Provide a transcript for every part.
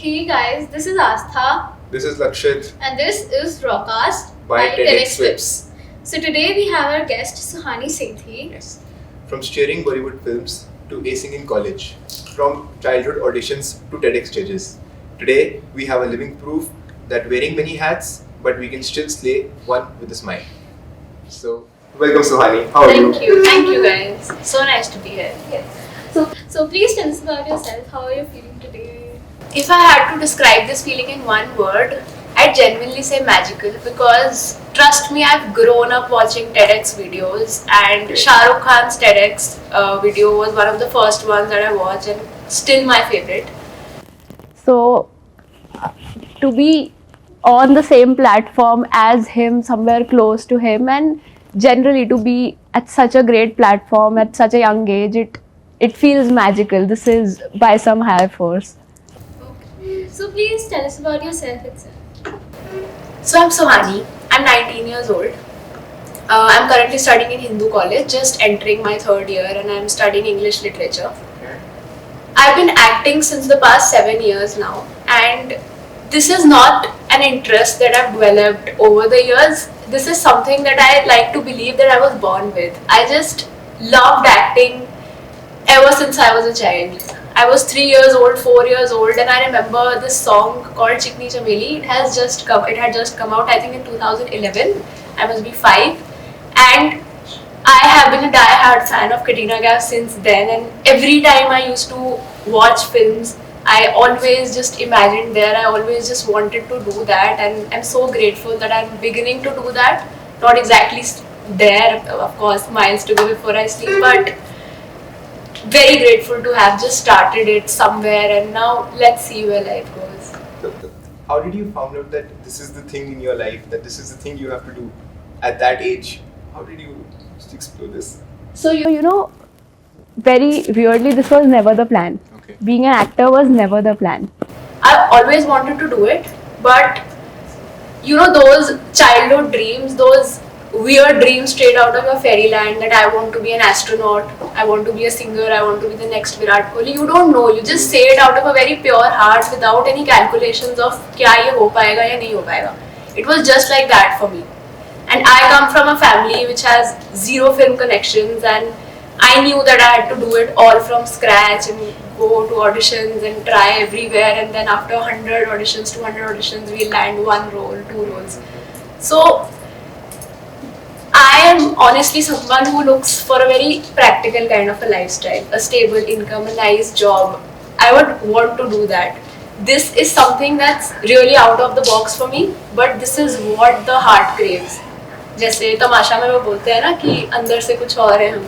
Hey guys, this is Astha This is Lakshit and this is Rawcast by TEDx Whips. So today we have our guest Suhani Singhti. Yes. From steering Bollywood films to acing in college, from childhood auditions to TEDx stages. Today we have a living proof that wearing many hats, but we can still slay one with a smile. So, welcome Suhani. How are you? Thank you guys. So nice to be here. Yes. So please tell us about yourself. How are you feeling today? If I had to describe this feeling in one word, I'd genuinely say magical because trust me, I've grown up watching TEDx videos and Shah Rukh Khan's TEDx video was one of the first ones that I watched and still my favorite. So, to be on the same platform as him, somewhere close to him, and generally to be at such a great platform at such a young age, it feels magical. This is by some higher force. Okay. So please tell us about yourself itself. So I'm Suhani, I'm 19 years old. I'm currently studying in Hindu college, just entering my third year and I'm studying English literature. Okay. I've been acting since the past 7 years now, and this is not an interest that I've developed over the years. This is something that I like to believe that I was born with. I just loved acting ever since I was a child. I was 3 years old, 4 years old, and I remember this song called Chikni Chameli. It had just come out, I think, in 2011. I must be 5, and I have been a die-hard fan of Katrina Kaif since then, and every time I used to watch films, I always just imagined there, I always just wanted to do that, and I'm so grateful that I'm beginning to do that. Not exactly there, of course, miles to go before I sleep, but very grateful to have just started it somewhere, and now let's see where life goes. How did you find out that this is the thing in your life, that this is the thing you have to do at that age? How did you just explore this? So, very weirdly, this was never the plan. Okay. Being an actor was never the plan. I've always wanted to do it, but those childhood dreams, those weird dreams straight out of your fairyland that I want to be an astronaut, I want to be a singer, I want to be the next Virat Kohli. You don't know, you just say it out of a very pure heart without any calculations of kya ye ho payega ya nahi ho payega. It was just like that for me. And I come from a family which has zero film connections, and I knew that I had to do it all from scratch and go to auditions and try everywhere, and then after 100 auditions, 200 auditions, we land one role, two roles. So I am honestly someone who looks for a very practical kind of a lifestyle, a stable income, a nice job. I would want to do that. This is something that's really out of the box for me, but this is what the heart craves. जैसे तमाशा में वो बोलते हैं ना कि अंदर से कुछ और है हम,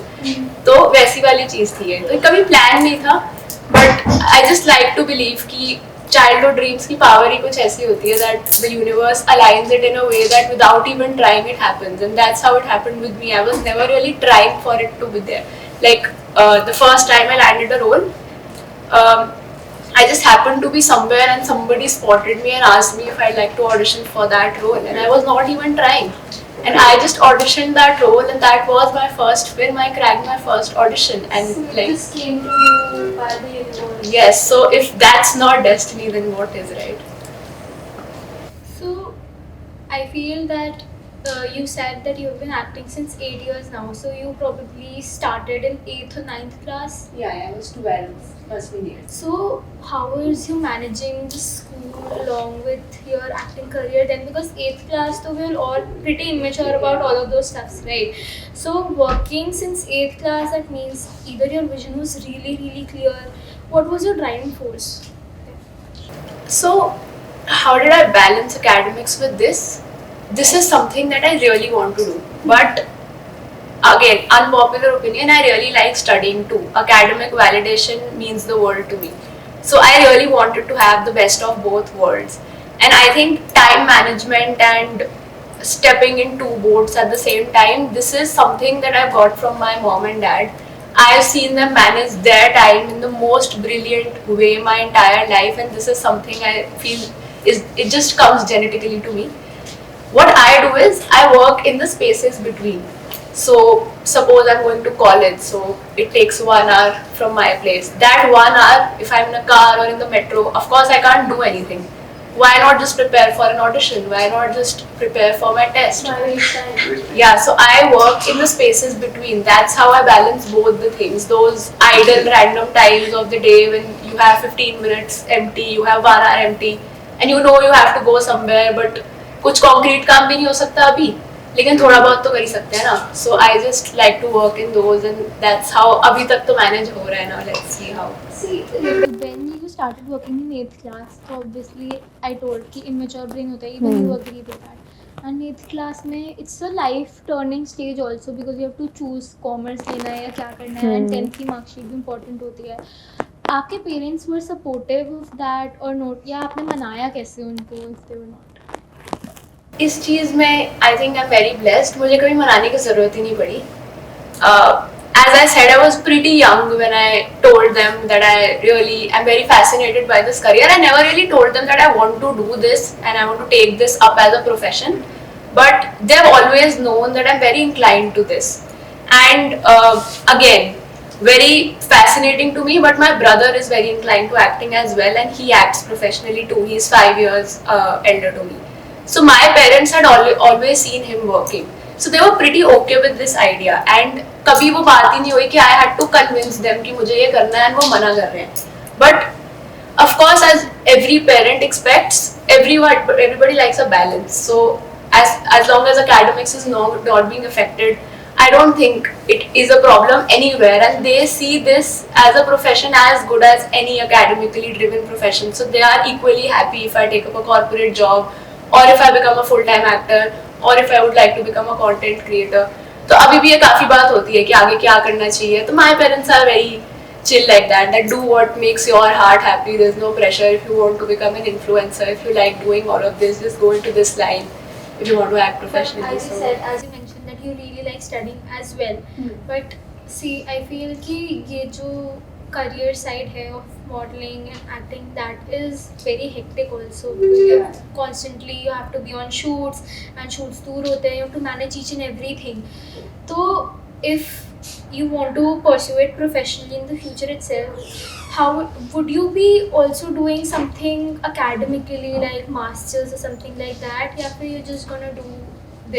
तो वैसी वाली चीज़ थी ये. तो कभी प्लान नहीं था, but I just like to believe कि childhood dreams की power ही कुछ ऐसी होती है that the universe aligns it in a way that without even trying it happens, and that's how it happened with me. I was never really trying for it to be there. Like the first time I landed a role, I just happened to be somewhere and somebody spotted me and asked me if I'd like to audition for that role, and I was not even trying. And I just auditioned that role, and that was my first film. I cracked my first audition, and So like this came to you by the universe. yes. So if that's not destiny, then what is, right? So I feel that you said that you've been acting since 8 years now. So you probably started in 8th or 9th class. Yeah, I was 12. Must be near. So how is you managing the school along with your acting career then? Because 8th class, so we're all pretty immature about all of those stuffs, right? So working since 8th class, that means either your vision was really, really clear. What was your driving force? So, how did I balance academics with this? This is something that I really want to do. But again, unpopular opinion, I really like studying too. Academic validation means the world to me. So I really wanted to have the best of both worlds. And I think time management and stepping in two boats at the same time, this is something that I got from my mom and dad. I've seen them manage their time in the most brilliant way my entire life, and this is something I feel it just comes genetically to me. What I do is I work in the spaces between. So suppose I'm going to college, so it takes 1 hour from my place. That 1 hour, if I'm in a car or in the metro, of course I can't do anything. Why not just prepare for an audition? Why not just prepare for my test? Yeah, so I work in the spaces between. That's how I balance both the things. Those idle random times of the day when you have 15 minutes empty, you have 1 hour empty, and you know you have to go somewhere, but कुछ concrete काम भी नहीं हो सकता अभी, लेकिन थोड़ा बहुत तो कर ही सकते हैं ना. So I just like to work in those, and that's how अभी तक तो manage हो रहा है ना. Let's see how. See, when you started working in 8th class, so obviously I told कि immature brain होता है, even you agree with that. And 8th class में it's a life turning stage also because you have to choose commerce लेना है या क्या करना है, and 10th की marksheet भी important होती है. आपके parents were supportive of that or not, या आपने मनाया कैसे उनको if they were not? इस चीज़ में I think I am very blessed. मुझे कभी मनाने की ज़रूरत ही नहीं पड़ी. As I said, I was pretty young when I told them that I really am very fascinated by this career. I never really told them that I want to do this and I want to take this up as a profession. But they have always known that I'm very inclined to this. And again, very fascinating to me, but my brother is very inclined to acting as well, and he acts professionally too. He's 5 years elder to me. So my parents had always seen him working. So they were pretty okay with this idea, and कभी वो बात ही नहीं हुई कि I had to convince them कि मुझे ये करना है, and वो मना कर रहे हैं. But of course, as every parent expects, everybody likes a balance. So as long as academics is not being affected, I don't think it is a problem anywhere, and they see this as a profession as good as any academically driven profession. So they are equally happy if I take up a corporate job, or if I become a full-time actor, or if I would like to become a content creator. तो अभी भी ये काफ़ी बात होती है कि आगे क्या करना चाहिए. तो my parents are very chill like that. That do what makes your heart happy. There's no pressure. If you want to become an influencer, if you like doing all of this, just go into this line. If you want to act professionally. As you said, as you mentioned that you really like studying as well. But see, I feel कि ये जो career side है of modeling and acting, that is very hectic also. Constantly you have to be on shoots, and shoots दूर होते हैं, you have to manage each and everything. तो if you want to pursue it professionally in the future itself, how would you be also doing something academically like masters or something like that, या फिर you're just gonna do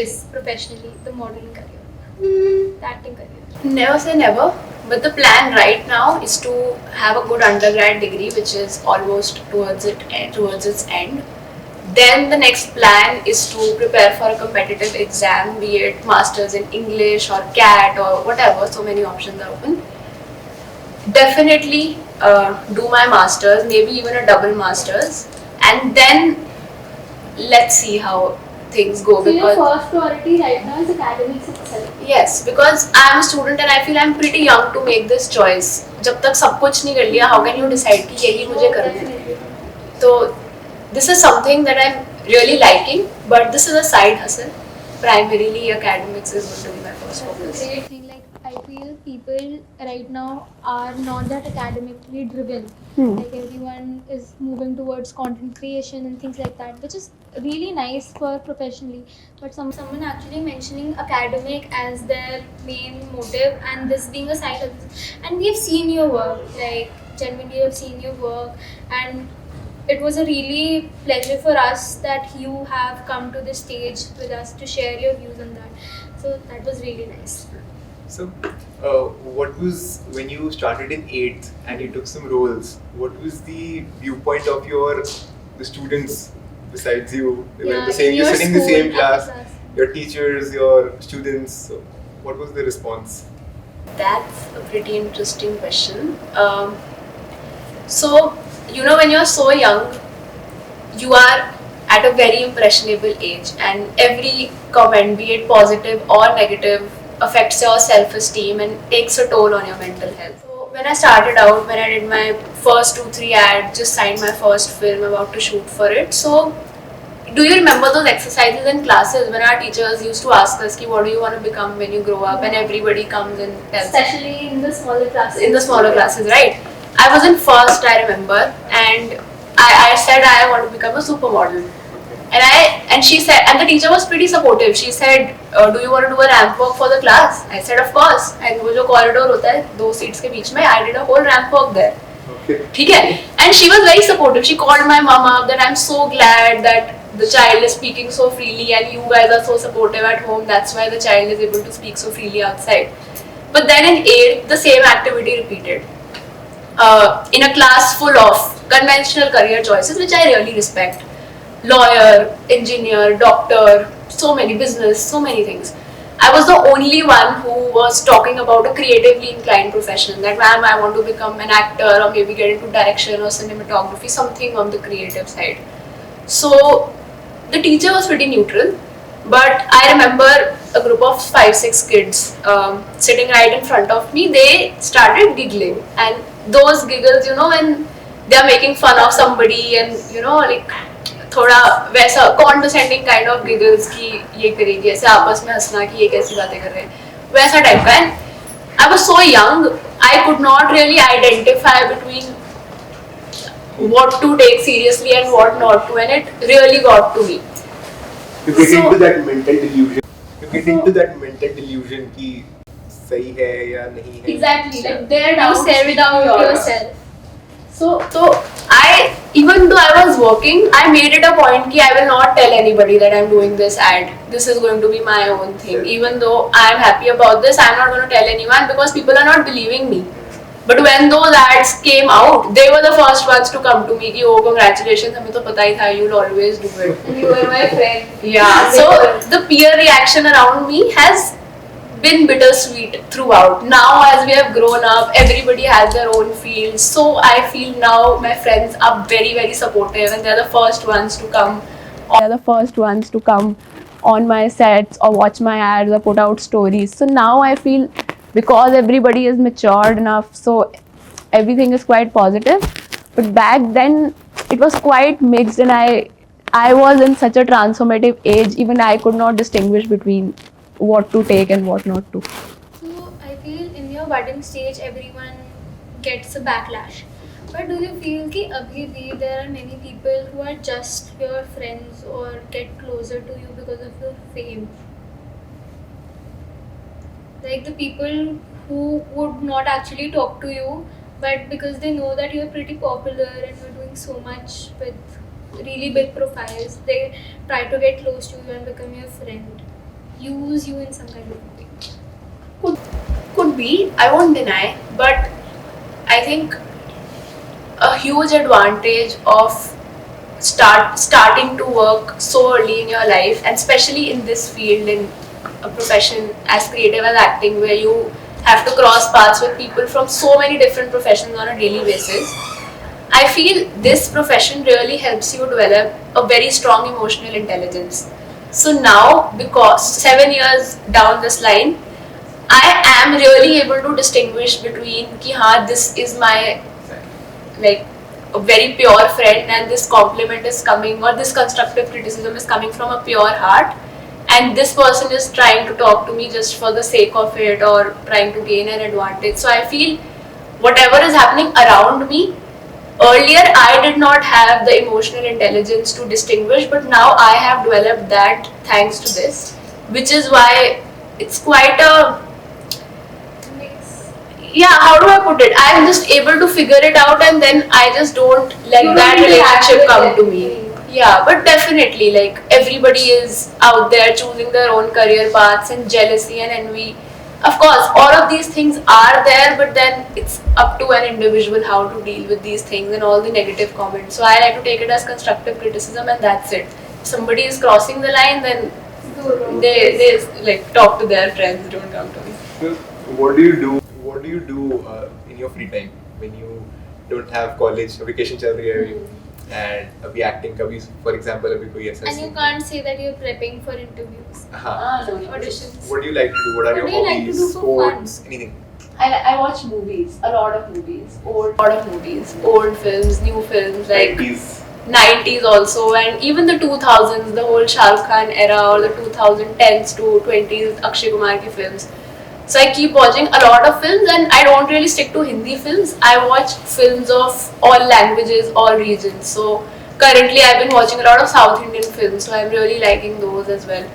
this professionally, the modeling career, the acting career? Never say never, but the plan right now is to have a good undergrad degree, which is almost towards its end. Then the next plan is to prepare for a competitive exam, be it masters in English or CAT or whatever. So many options are open. Definitely do my masters, maybe even a double masters, and then let's see how things go. So your first priority right now is academics itself. Yes, because I am a student and I feel I am pretty young to make this choice. जब तक सब कुछ नहीं कर लिया, how can you decide कि यही मुझे करना है? तो this is something that I'm really liking, but this is a side hustle. Primarily, academics is going to be my first focus. That's a great thing. Like I feel people right now are not that academically driven. Like everyone is moving towards content creation and things like that, which is really nice for professionally. But someone actually mentioning academic as their main motive, and this being a side hustle. And we have seen your work. Like genuinely, we have seen your work, and it was a really pleasure for us that you have come to the stage with us to share your views on that. So that was really nice. So, what was when you started in 8th and you took some roles? What was the viewpoint of the students besides you? They were in the same. in You're your sitting in the school, same class. after class. Your teachers, your students. So what was the response? That's a pretty interesting question. So, you know, when you're so young, you are at a very impressionable age, and every comment, be it positive or negative, affects your self-esteem and takes a toll on your mental health. So, when I started out, when I did my first 2-3 ads, just signed my first film, about to shoot for it. So, do you remember those exercises in classes when our teachers used to ask us, what do you want to become when you grow up? And everybody comes and tells. Especially in the smaller classes. In the smaller classes, right? I was in first, I remember, and I said I want to become a supermodel. And she said, and the teacher was pretty supportive. She said, do you want to do a ramp walk for the class? I said, of course. And वो जो corridor होता है 2 seats के बीच में, I did a whole ramp walk there. Okay. ठीक है? And she was very supportive. She called my mom up that I'm so glad that the child is speaking so freely and you guys are so supportive at home. That's why the child is able to speak so freely outside. But then in 8th, the same activity repeated. In a class full of conventional career choices, which I really respect. Lawyer, engineer, doctor, so many business, so many things. I was the only one who was talking about a creatively inclined profession. That ma'am, I want to become an actor or maybe get into direction or cinematography, something on the creative side. So the teacher was pretty neutral, but I remember a group of 5-6 kids sitting right in front of me. They started giggling, and those giggles, you know, when they are making fun of somebody and you know like थोड़ा वैसा condescending kind of giggles कि ये करेगी ऐसे आपस में हंसना कि ये कैसी बातें कर रहे हैं वैसा टाइप का. And I was so young, I could not really identify between what to take seriously and what not to, and it really got to me. You get into that mental delusion. You get into that mental delusion कि सही है या नहीं है. Exactly, like there You down self-doubt yourself. So I, even though I was working, I made it a point that I will not tell anybody that I'm doing this ad. This is going to be my own thing. Even though I'm happy about this, I'm not going to tell anyone because people are not believing me. But when those ads came out, they were the first ones to come to me कि oh congratulations, हमें तो पता ही था you'll always do it. You were my friend. Yeah. So the peer reaction around me has been bittersweet throughout. Now as we have grown up, everybody has their own field. So I feel now my friends are very, very supportive and they're the first ones to come. They're the first ones to come on my sets or watch my ads or put out stories. So now I feel because everybody is matured enough, so everything is quite positive. But back then it was quite mixed, and I was in such a transformative age, even I could not distinguish between what to take and what not to. So I feel in your budding stage, everyone gets a backlash. But do you feel that abhi bhi there are many people who are just your friends or get closer to you because of your fame? Like the people who would not actually talk to you, but because they know that you're pretty popular and you're doing so much with really big profiles, they try to get close to you and become your friend. Use you in some kind of way. Could be, I won't deny, but I think a huge advantage of starting to work so early in your life, and especially in this field, in a profession as creative as acting, where you have to cross paths with people from so many different professions on a daily basis. I feel this profession really helps you develop a very strong emotional intelligence. So now, because 7 years down this line, I am really able to distinguish between ki haan, this is my like a very pure friend and this compliment is coming or this constructive criticism is coming from a pure heart, and this person is trying to talk to me just for the sake of it or trying to gain an advantage. So I feel whatever is happening around me, earlier I did not have the emotional intelligence to distinguish, but now I have developed that thanks to this, which is why it's quite a, yeah, how do I put it? I'm just able to figure it out and then I just don't let that relationship come to me. Yeah, but definitely, like everybody is out there choosing their own career paths, and jealousy and envy. Of course, all of these things are there, but then it's up to an individual how to deal with these things and all the negative comments. So I like to take it as constructive criticism, and that's it. If somebody is crossing the line, then they like talk to their friends, don't come to me. So what do you do? What do you do in your free time when you don't have college, vacation चल रही है and अभी acting कभी, for example, अभी कोई ऐसा And you can't say that you're prepping for interviews, हाँ. auditions. What do you like to do? What are What your do you like to hobbies? do for fun? Sports? Anything? I watch movies, a lot of movies, old films, new films, like 90s also, and even the 2000s, the whole Shah Rukh Khan era, or the 2010s to 20s Akshay Kumar ki films. So I keep watching a lot of films, and I don't really stick to Hindi films. I watch films of all languages, all regions. So currently I've been watching a lot of South Indian films, so I'm really liking those as well.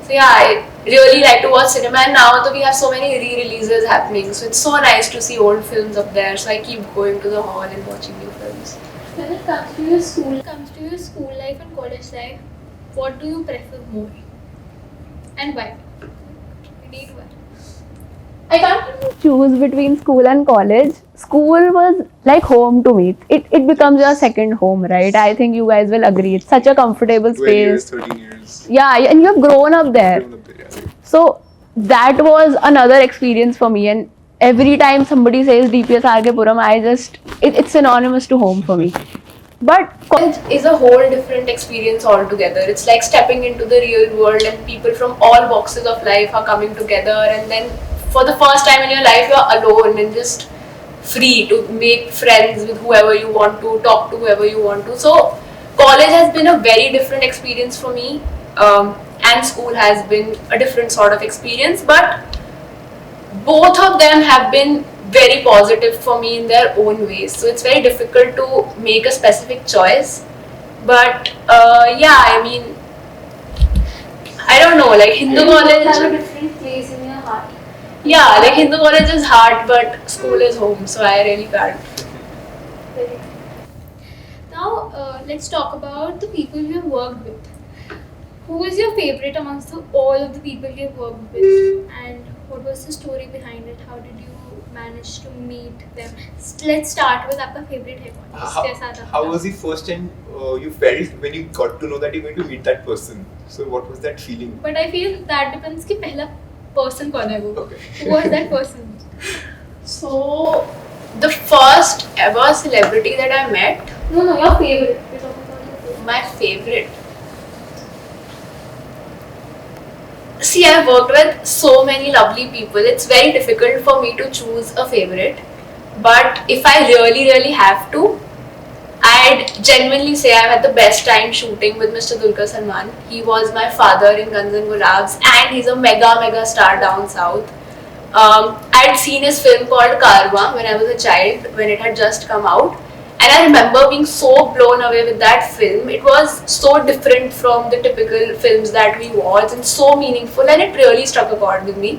So yeah, I really like to watch cinema, and now that we have so many re-releases happening, so it's so nice to see old films up there. So I keep going to the hall and watching new films. When it comes to your school life and college life, what do you prefer more? And why? Indeed, why? I can't really choose between school and college. School was like home to me. It becomes your second home, right? I think you guys will agree. It's such a comfortable 12 years, space. 13 years. Yeah, and you have grown up there. Grown up there, yeah. So that was another experience for me. And every time somebody says DPS RK Puram, it's synonymous to home for me. But College is a whole different experience altogether. It's like stepping into the real world, and people from all boxes of life are coming together, and then for the first time in your life you're alone and just free to make friends with whoever you want to, talk to whoever you want to. So college has been a very different experience for me, and school has been a different sort of experience, but both of them have been very positive for me in their own ways. So it's very difficult to make a specific choice, but yeah, I mean, I don't know, like Hindu Have a college, different place in your heart. yeah, like Hindu college is hard, but school is home, so I really can't. Now, let's talk about the people you have worked with. Who is your favorite amongst all of the people you have worked with, and what was the story behind it? How did you manage to meet them? Let's start with आपका favorite है कौन? कैसा था? How was the first time you felt when you got to know that you're going to meet that person? So what was that feeling? But I feel that depends कि पहला person कौन है वो? Okay. Who was that person? So, the first ever celebrity that I met, No, your favorite. We're talking about your favorite. my favorite. See, I've worked with so many lovely people. It's very difficult for me to choose a favorite. But if I really have to, I'd genuinely say I've had the best time shooting with Mr. Dulquer Salmaan. He was my father in Guns and Gulabs, and he's a mega star down south. I'd seen his film called Karwa when I was a child, when it had just come out. And I remember being so blown away with that film. It was so different from the typical films that we watch and so meaningful, and it really struck a chord with me.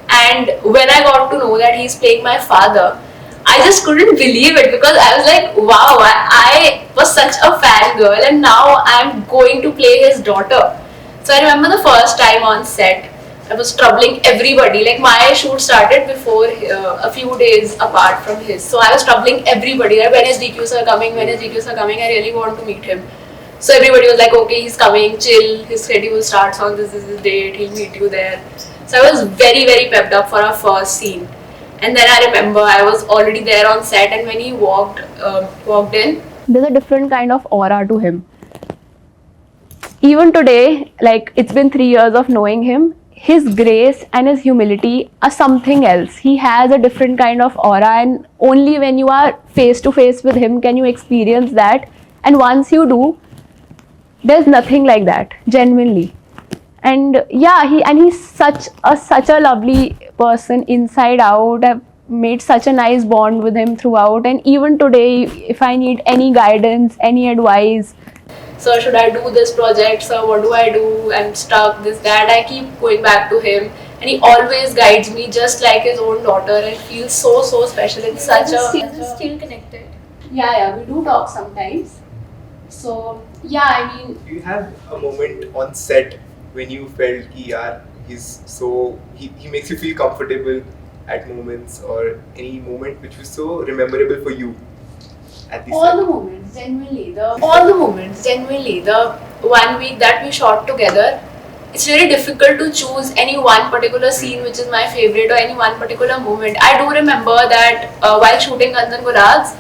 And when I got to know that he's playing my father, I just couldn't believe it, because I was like, wow, I was such a fangirl, and now I'm going to play his daughter. So I remember the first time on set, I was troubling everybody. Like, my shoot started before a few days apart from his. So I was troubling everybody. Like, when is DQ sir coming? When is DQ sir coming? I really want to meet him. So everybody was like, okay, he's coming, chill. His schedule starts on this is his date. He'll meet you there. So I was very pepped up for our first scene. And then I remember I was already there on set, and when he walked in, there's a different kind of aura to him. Even today, like it's been 3 years of knowing him, his grace and his humility are something else. He has a different kind of aura, and only when you are face to face with him can you experience that. And once you do, there's nothing like that, genuinely. And yeah, he's such a lovely person inside out. I've made such a nice bond with him throughout, and even today, if I need any guidance, any advice, sir, should I do this project? Sir, what do I do? I'm stuck, this, that. I keep going back to him, and he always guides me just like his own daughter, and it feels so special. It's such a... Still connected. Yeah, we do talk sometimes. So, yeah, I mean... Do you have a moment on set when you felt he makes you feel comfortable at moments, or any moment which was so memorable for you at the All set? the moments, genuinely. The 1 week that we shot together, it's really difficult to choose any one particular scene which is my favorite, or any one particular moment. I do remember that while shooting Guns and Gulabs,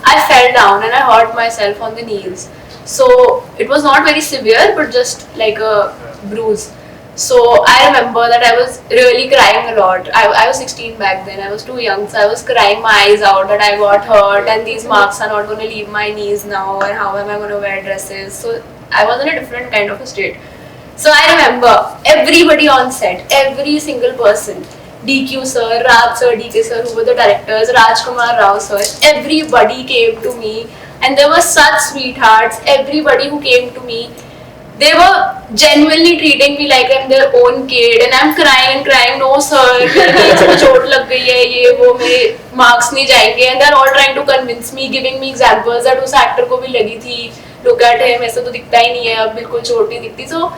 I fell down and I hurt myself on the knees. So it was not very severe, but just like a bruise. So I remember that I was really crying a lot. I was 16 back then. I was too young, so I was crying my eyes out that I got hurt and these marks are not going to leave my knees now, and how am I going to wear dresses. So I was in a different kind of a state. So I remember everybody on set, every single person, DQ sir, Raj sir, DK sir, who were the directors, Rajkumar Rao sir, everybody came to me, and there were such sweethearts. Everybody who came to me, they were genuinely treating me like I'm their own kid, and I'm crying and crying. No sir, मेरे knees को चोट लग गई है, ये वो, मेरे marks नहीं जाएंगे, and they're all trying to convince me, giving me examples that उस actor को भी लगी थी. Look at him, ऐसा तो दिखता ही नहीं है, अब बिल्कुल चोट नहीं दिखती. So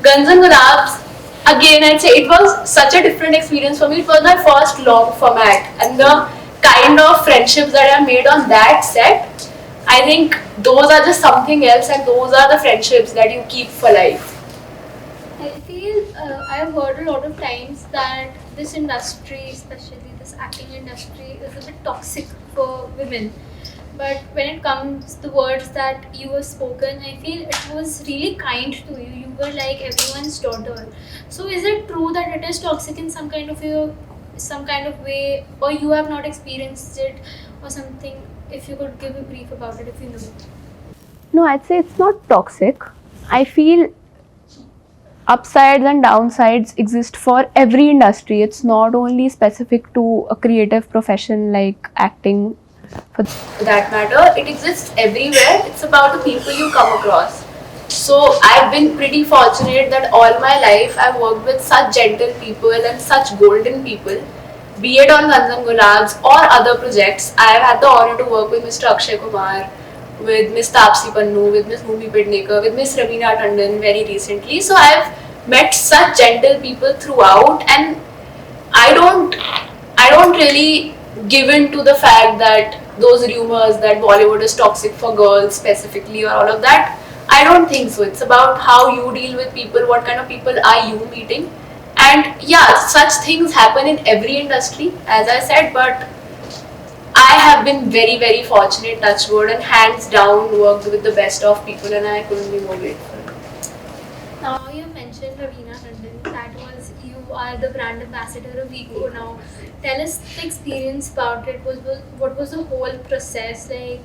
Guns and Gulabs, again I'd say it was such a different experience for me. It was my first long format, and the kind of friendships that I made on that set, I think those are just something else, and those are the friendships that you keep for life. I feel I've heard a lot of times that this industry, especially this acting industry, is a bit toxic for women. But when it comes to words that you were spoken, I feel it was really kind to you. You were like everyone's daughter. So is it true that it is toxic in some kind of way, or you have not experienced it, or something? If you could give a brief about it, if you know. No, I'd say it's not toxic. I feel upsides and downsides exist for every industry. It's not only specific to a creative profession like acting. For that matter, it exists everywhere. It's about the people you come across. So I've been pretty fortunate that all my life I've worked with such gentle people and such golden people. Be it on Guns and Gulabs or other projects, I've had the honor to work with Mr. Akshay Kumar, with Miss Taapsee Pannu, with Miss Bhumi Pednekar, with Miss Raveena Tandon very recently. So I've met such gentle people throughout, and I don't really give in to the fact that those rumors that Bollywood is toxic for girls specifically or all of that. I don't think so. It's about how you deal with people, what kind of people are you meeting. And yeah, such things happen in every industry, as I said, but I have been very, very fortunate, touch wood, and hands down worked with the best of people, and I couldn't be more grateful. Now you mentioned Raveena Tandon. That was, you are the brand ambassador of Vico now. Tell us the experience about it. What was the whole process like?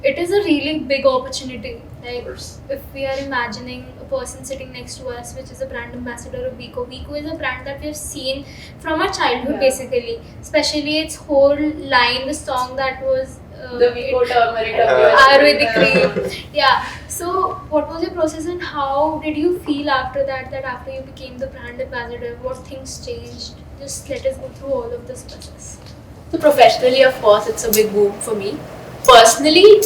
It is a really big opportunity. Like, if we are imagining a person sitting next to us, which is a brand ambassador of Vico. Vico is a brand that we have seen from our childhood, basically. Especially its whole line, the song that was The Vico turmeric Ayurvedic cream. Yeah. So, what was your process, and how did you feel after that? That after you became the brand ambassador, what things changed? Just let us go through all of this process. So professionally, of course, it's a big boom for me. Personally,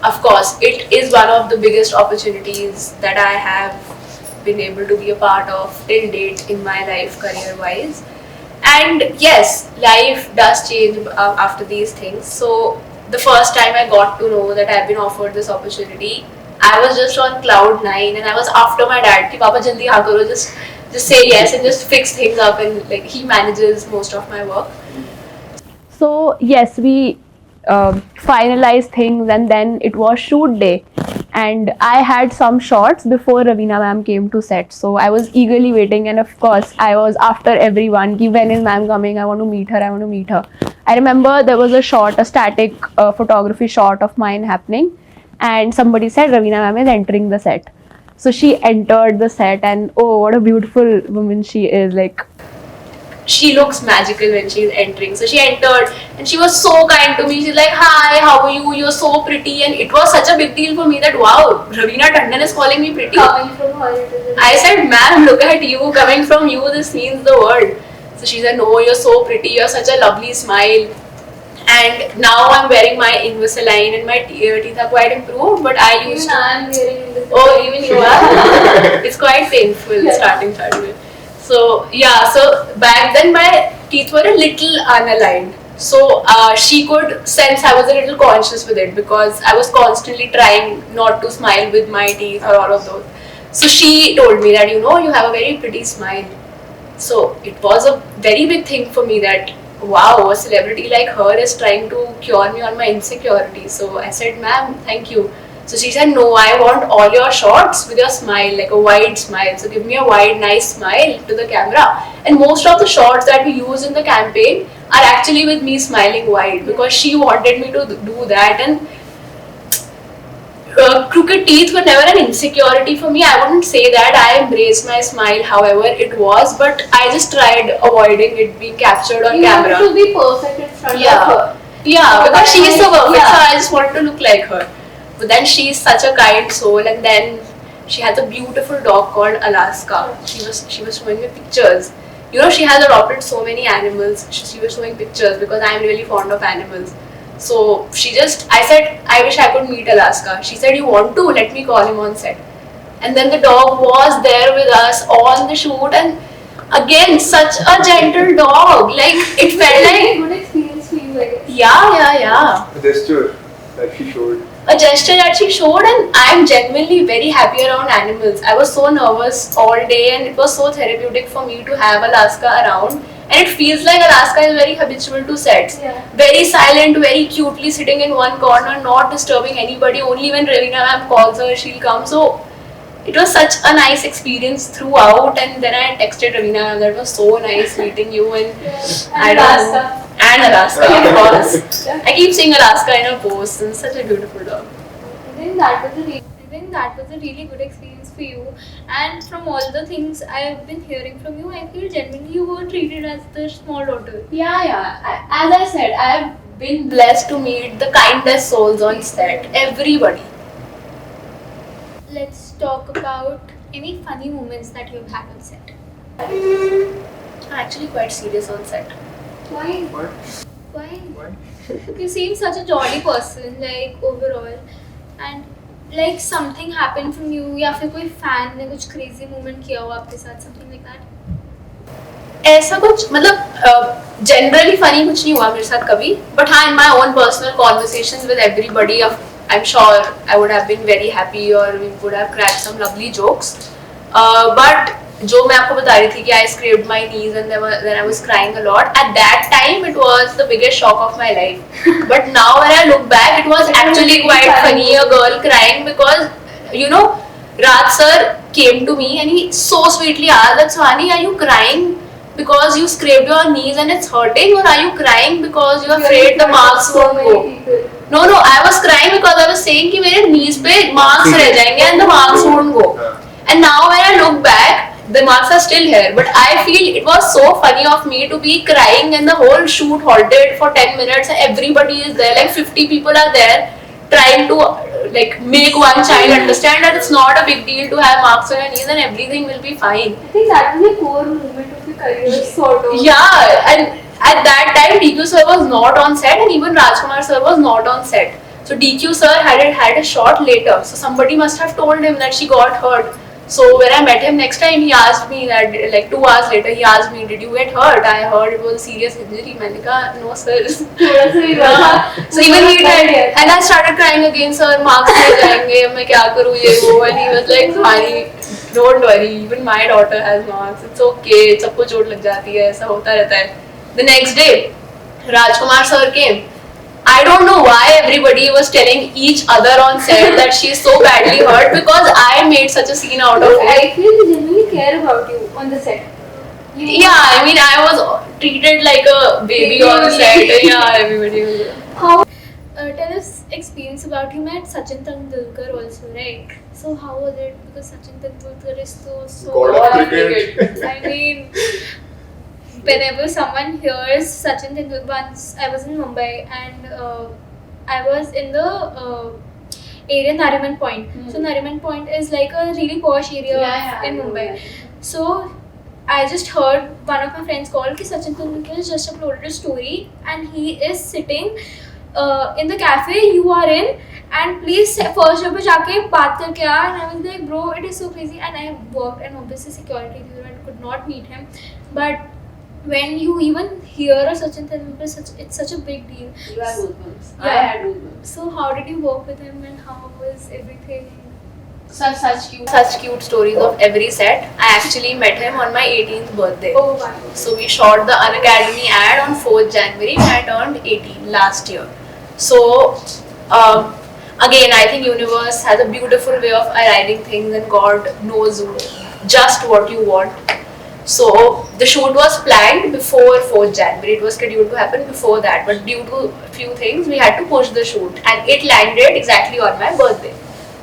of course, it is one of the biggest opportunities that I have been able to be a part of till date in my life, career-wise. And yes, life does change after these things. So the first time I got to know that I've been offered this opportunity, I was just on cloud 9, and I was after my dad. Ki Papa jaldi haan karo, just say yes and just fix things up, and like he manages most of my work. So yes, we finalized things, and then it was shoot day, and I had some shots before Raveena ma'am came to set. So I was eagerly waiting, and of course I was after everyone. Ki when is ma'am coming? I want to meet her. I remember there was a shot, a static photography shot of mine happening, and somebody said Raveena ma'am is entering the set. So she entered the set, and oh, what a beautiful woman she is! Like, she looks magical when she's entering. So she entered and she was so kind to me. She's like, "Hi, how are you? You're so pretty." And it was such a big deal for me that wow, Raveena Tandon is calling me pretty. Coming from her, it is I said, "Ma'am, look at you. Coming from you, this means the world." So she said, "No, you're so pretty. You're such a lovely smile." And now I'm wearing my Invisalign, and my teeth are quite improved. But I used to. I'm wearing this. Oh, even you are? It's quite painful starting third with. So yeah, so back then my teeth were a little unaligned. So she could sense I was a little conscious with it because I was constantly trying not to smile with my teeth or all of those. So she told me that, you have a very pretty smile. So it was a very big thing for me that, wow, a celebrity like her is trying to cure me on my insecurity. So I said, "Ma'am, thank you." So she said, "No, I want all your shots with your smile, like a wide smile. So give me a wide, nice smile to the camera." And most of the shots that we use in the campaign are actually with me smiling wide because she wanted me to do that. And crooked teeth were never an insecurity for me. I wouldn't say that. I embraced my smile, however it was, but I just tried avoiding it being captured on camera. You have to be perfect in front of her. Yeah, because she is so perfect, so I just wanted to look like her. But then she's such a kind soul, and then she has a beautiful dog called Alaska. She was showing me pictures. You know, she has adopted so many animals. She was showing pictures because I'm really fond of animals. So I said, I wish I could meet Alaska. She said, you want to? Let me call him on set. And then the dog was there with us on the shoot, and again, such a gentle dog. Like, it felt like, good experience for you, I guess. yeah. The gesture that she showed. A gesture that she showed, and I'm genuinely very happy around animals. I was so nervous all day, and it was so therapeutic for me to have Alaska around. And it feels like Alaska is very habitual to sets. Yeah. Very silent, very cutely sitting in one corner, not disturbing anybody. Only when Ravina ma'am calls her, she'll come. So it was such a nice experience throughout. And then I texted Ravina ma'am, that was so nice meeting you. And I And don't know. Alaska. And Alaska, of course. I keep seeing Alaska in her posts, and such a beautiful dog. I think that was a really good experience for you. And from all the things I've been hearing from you, I feel genuinely you were treated as the small daughter. Yeah. As I said, I have been blessed to meet the kindest souls on set. Everybody. Let's talk about any funny moments that you've had on set. I'm actually quite serious on set. Why? What? Why? Why? You seem such a jolly person, like overall, and like something happened from you या फिर कोई fan ने कुछ crazy moment किया हो आपके साथ, something like that. ऐसा कुछ मतलब जनरली फनी कुछ नहीं हुआ मेरे साथ कभी, बट हाँ in my own personal conversations with everybody I am sure I would have been very happy और we would have cracked some lovely jokes. But जो मैं आपको बता रही थी कि I scrapped my knees and then I was crying a lot. At that time it was the biggest shock of my life, but now when I look back it was actually quite funny, a girl crying because you know Raj sir came to me and he so sweetly asked that, Swani, are you crying because you scraped your knees and it's hurting, or are you crying because you're afraid the marks won't go? No, I was crying because I was saying कि मेरे knees पे marks रह जाएंगे and the marks won't go. And now when I look back, the marks are still here. But I feel it was so funny of me to be crying and the whole shoot halted for 10 minutes and everybody is there, like 50 people are there trying to like make one child understand that it's not a big deal to have marks on your knees and everything will be fine. I think that was a core moment of your career, sort of. Yeah, and at that time DQ sir was not on set and even Rajkumar sir was not on set. So DQ sir had a shot later. So somebody must have told him that she got hurt. So when I met him next time, he asked me that, like 2 hours later, he asked me, did you get hurt? I heard it was a serious injury. मैंने कहा, no sir. So even he tried, and I started crying again, sir, marks रह जाएंगे, मैं क्या करूँ ये वो, and he was like, Swani, don't worry, even my daughter has marks, it's okay, सबको चोट लग जाती है, ऐसा होता रहता है. The next day, Rajkumar sir came. I don't know why everybody was telling each other on set that she's so badly hurt because I made such a scene out of it. I feel they genuinely care about you on the set. Yeah, I mean, I was treated like a baby on set. Yeah, everybody was. How? Tell us experience about you met Sachin Tendulkar also, right? So how was it? Because Sachin Tendulkar is so God of cricket. I mean, whenever someone hears Sachin Tendulkar, once I was in Mumbai and I was in the area Nariman Point. So Nariman Point is like a really posh area in Mumbai. So I just heard one of my friends call कि Sachin Tendulkar has just uploaded a story and he is sitting in the cafe you are in and please first floor पे जाके बात करके आ. And I was like, bro, it is so crazy. And I worked and obviously security I could not meet him, but when you even hear a Sachin Tendulkar, it's such a big deal. You had goosebumps. Yeah. I had goosebumps. So how did you work with him and how was everything? Such cute stories of every set. I actually met him on my 18th birthday. Oh wow. So we shot the Unacademy ad on 4th January when I turned 18 last year. So again, I think universe has a beautiful way of aligning things and God knows just what you want. So the shoot was planned before 4th January. It was scheduled to happen before that, but due to a few things, we had to push the shoot, and it landed exactly on my birthday.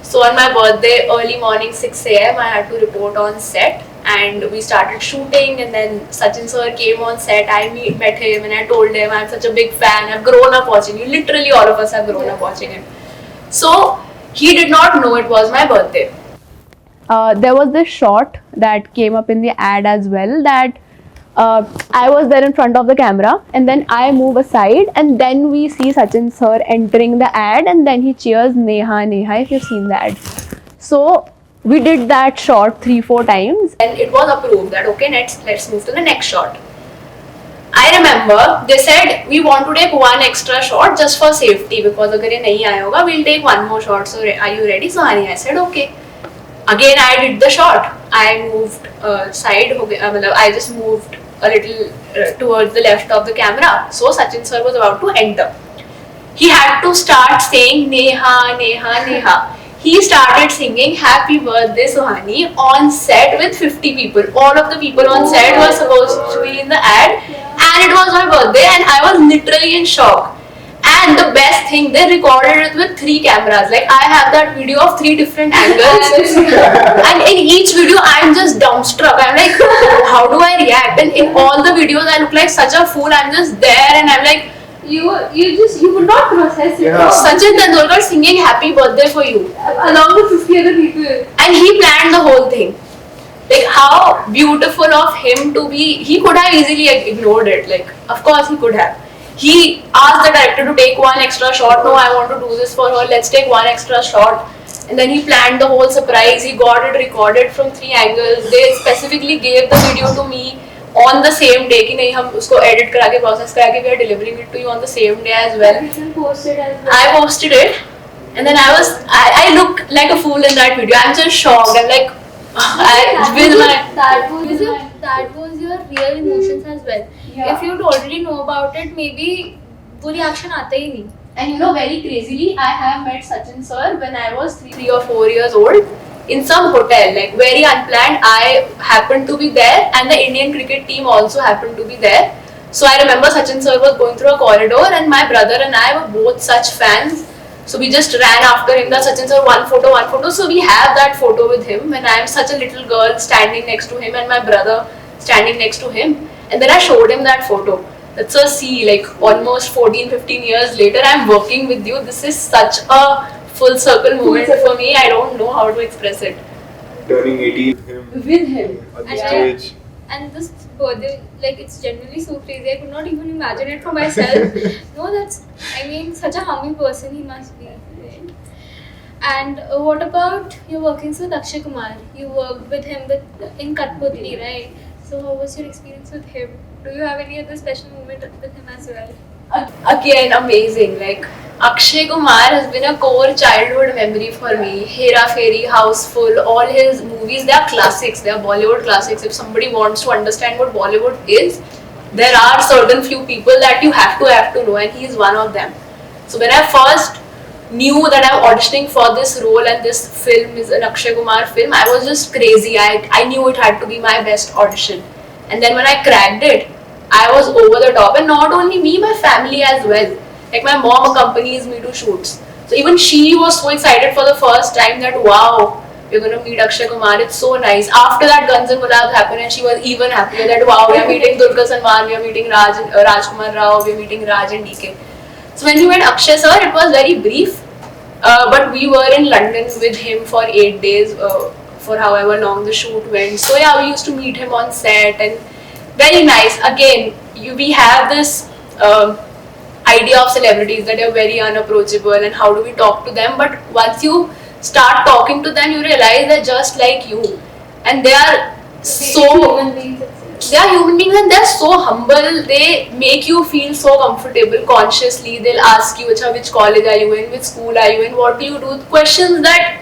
So on my birthday, early morning 6 a.m. I had to report on set, and we started shooting. And then Sachin sir came on set. I met him, and I told him I'm such a big fan. I've grown up watching you. Literally, all of us have grown up watching him. So He did not know it was my birthday. There was this shot that came up in the ad as well, that I was there in front of the camera and then I move aside and then we see Sachin sir entering the ad and then he cheers Neha, Neha, if you've seen the ad. So we did that shot 3-4 times. And it was approved that okay, let's move to the next shot. I remember they said we want to take one extra shot just for safety because अगर ये नहीं आया होगा we'll take one more shot. So are you ready? So I said okay. Again I did the shot. I moved side. I just moved a little towards the left of the camera. So Sachin sir was about to enter. He had to start saying Neha, Neha, Neha. He started singing Happy Birthday Suhani on set with 50 people. All of the people on set were supposed to be in the ad, and it was my birthday and I was literally in shock. And the best thing, they recorded it with 3 cameras. Like I have that video of 3 different angles and in each video I'm just dumbstruck. I'm like, how do I react? And in all the videos I look like such a fool. I'm just there and I'm like, You would not process it. Yeah. Sachin Tendulkar singing Happy Birthday for you. Along with 50 other people. And he planned the whole thing. Like how beautiful of him to be. He could have easily ignored it. Like of course he could have. He asked the director to take one extra shot. No, I want to do this for her. Let's take one extra shot. And then he planned the whole surprise. He got it recorded from 3 angles. They specifically gave the video to me on the same day कि नहीं हम उसको edit करा के process करा के we are delivering it to you on the same day as well. You can post it as well. I posted it, and then I look like a fool in that video. I'm just shocked. I'm like, that was your real emotions as well. Yeah. If you'd already know about it, maybe वो reaction आता ही नहीं. And you know, very crazily, I have met Sachin sir when I was 3 or 4 years old in some hotel, like very unplanned. I happened to be there, and the Indian cricket team also happened to be there. So I remember Sachin sir was going through a corridor, and my brother and I were both such fans. So we just ran after him. That Sachin sir, one photo. So we have that photo with him when I am such a little girl standing next to him and my brother standing next to him. And then I showed him that photo. That's a see, like almost 14-15 years later, I'm working with you. This is such a full circle moment for me. I don't know how to express it. Turning 18 with him With him. on the Yeah. stage. And this birthday, like it's genuinely so crazy. I could not even imagine it for myself. No, such a humbling person he must be. Right? And what about you're working with Akshay Kumar? You worked with him in Katputli, right? So how was your experience with him? Do you have any other special moment with him as well? Again, amazing. Like Akshay Kumar has been a core childhood memory for me. Hera Fairy, Houseful, all his movies, they are classics. They are Bollywood classics. If somebody wants to understand what Bollywood is, there are certain few people that you have to know, and he is one of them. So when I first knew that I'm auditioning for this role and this film is an Akshay Kumar film, I was just crazy. I knew it had to be my best audition. And then when I cracked it, I was over the top, and not only me, my family as well. Like my mom accompanies me to shoots. So even she was so excited for the first time that wow, we're going to meet Akshay Kumar, it's so nice. After that Guns and Gulabs happened and she was even happier that wow, we are meeting Dulquer Salmaan, we are meeting Rajkumar Rao, we are meeting Raj and DK. So when we met Akshay sir, it was very brief. But we were in London with him for 8 days, for however long the shoot went. So yeah, we used to meet him on set and very nice. Again, we have this idea of celebrities that are very unapproachable and how do we talk to them. But once you start talking to them, you realize they're just like you. And they are Human beings. they are human beings and they're so humble. They make you feel so comfortable consciously. They'll ask you, "Acha, which college are you in? Which school are you in? What do you do?" Questions that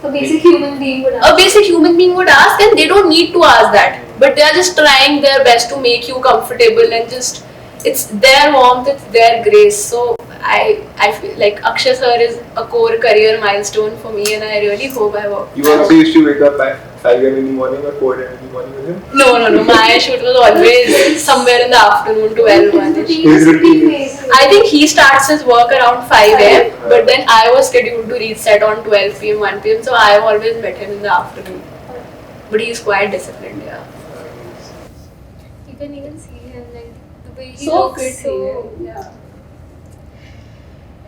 A basic human being would a ask. basic human being would ask, and they don't need to ask that. But they are just trying their best to make you comfortable and just it's their warmth, it's their grace. So I feel like Akshay sir is a core career milestone for me, and I really hope I work. You also used to wake up at 5 a.m. in the morning or 4 a.m. in the morning with him? No. My shoot was always somewhere in the afternoon, 12, 1ish. His routine is- I think he starts his work around 5 a.m. But then I was scheduled to reach set on 12 p.m., 1 p.m. So I always met him in the afternoon. But he's quite disciplined, yeah. You can even see him like the way he So looks. pretty. So Yeah.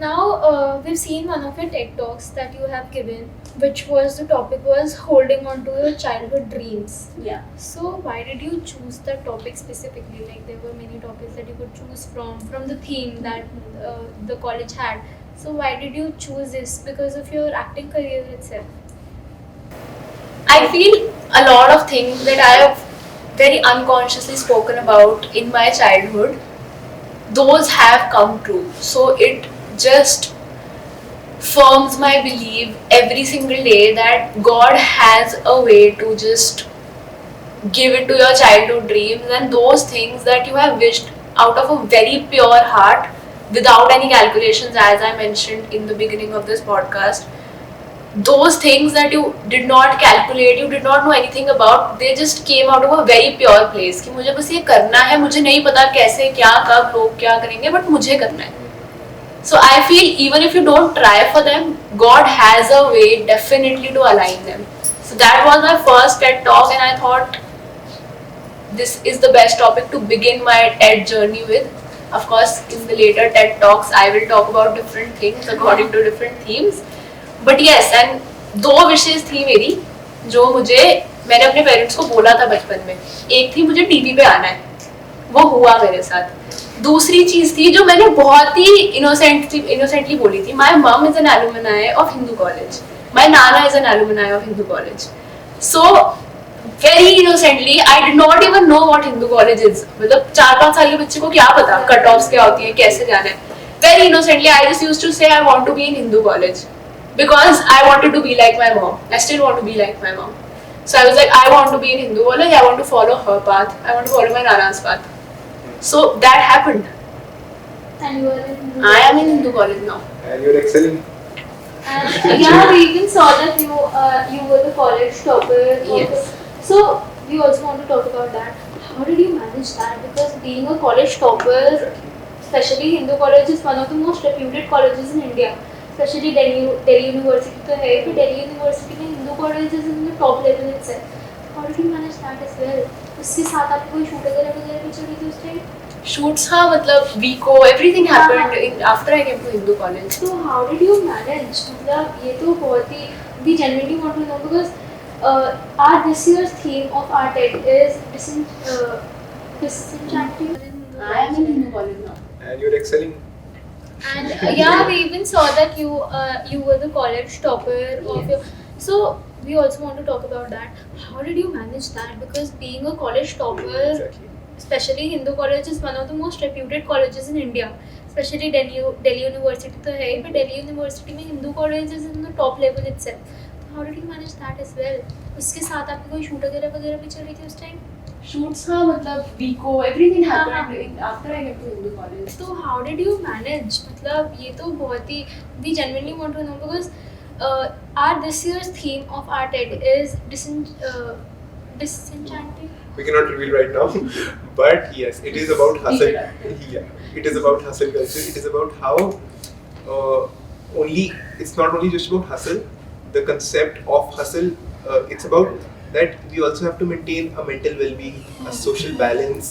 Now, we've seen one of your TED Talks that you have given, which was the topic was holding on to your childhood dreams. Yeah. So why did you choose that topic specifically? Like there were many topics that you could choose from the theme that the college had. So why did you choose this? Because of your acting career itself. I feel a lot of things that I have very unconsciously spoken about in my childhood, those have come true. So it just firms my belief every single day that God has a way to just give into your childhood dreams, and those things that you have wished out of a very pure heart without any calculations, as I mentioned in the beginning of this podcast. Those things that you did not calculate, you did not know anything about, they just came out of a very pure place कि मुझे बस ये करना है, मुझे नहीं पता कैसे क्या कब लोग क्या करेंगे, but मुझे करना है. So I feel even if you don't try for them, God has a way definitely to align them. So that was my first TED talk, and I thought this is the best topic to begin my TED journey with. Of course, in the later TED talks, I will talk about different things according to different themes. But yes, and दो विशेष थी मेरी जो मुझे मैंने अपने parents को बोला था बचपन में. एक थी मुझे टीवी पे आना है, वो हुआ मेरे साथ. दूसरी चीज थी जो मैंने बहुत ही इनोसेंटली बोली थी. My mom is an alumni of Hindu College, my नाना is an alumni of Hindu College. So very innocently I did not even know what Hindu College is. मतलब 4-5 साल के बच्चे को क्या पता कट ऑफ्स क्या होती है, कैसे जाना है. Very innocently I just used to say I want to be in Hindu College because I wanted to be like my mom. I still want to be like my mom. So I was like, I want to be in Hindu college. I want to follow her path. I want to follow my Nana's path. So that happened. And you are in Hindu I am in Hindu college now. And you're excelling. And yeah, we even saw that you were the college topper. Yes. So we also want to talk about that. How did you manage that? Because being a college topper, especially Hindu college, is one of the most reputed colleges in India. Especially Delhi University तो है, but Delhi University में Hindu college is in the top level itself. How did you manage that as well? उसके साथ आपको कोई shoot वगैरह भी चली थी उस टाइम? Shoots हाँ मतलब Vico, everything happened after I came to Hindu college. So how did you manage? मतलब ये तो बहुत ही we genuinely want to know because our this year's theme of our TED is disenchanting. I am in Hindu college now. And you're excelling. And yeah, we even saw that you were the college topper of your. So we also want to talk about that. How did you manage that? Because being a college topper, Exactly. especially Hindu college, is one of the most reputed colleges in India. Especially Delhi University तो है, but Delhi University में Hindu college is in the top level itself. How did you manage that as well? उसके साथ आपकी कोई shoot वगैरह भी चल रही थी उस टाइम? Shoots हाँ मतलब Vico, everything happened after I came to Hindu college. So how did you manage? मतलब ये तो बहुत ही we genuinely want to know because our this year's theme of our TED is disenchanting. We cannot reveal right now, but yes, it is about hustle. Yeah, it is about hustle culture. It is about how it's not only just about hustle. The concept of hustle, it's about that we also have to maintain a mental well-being, a social balance,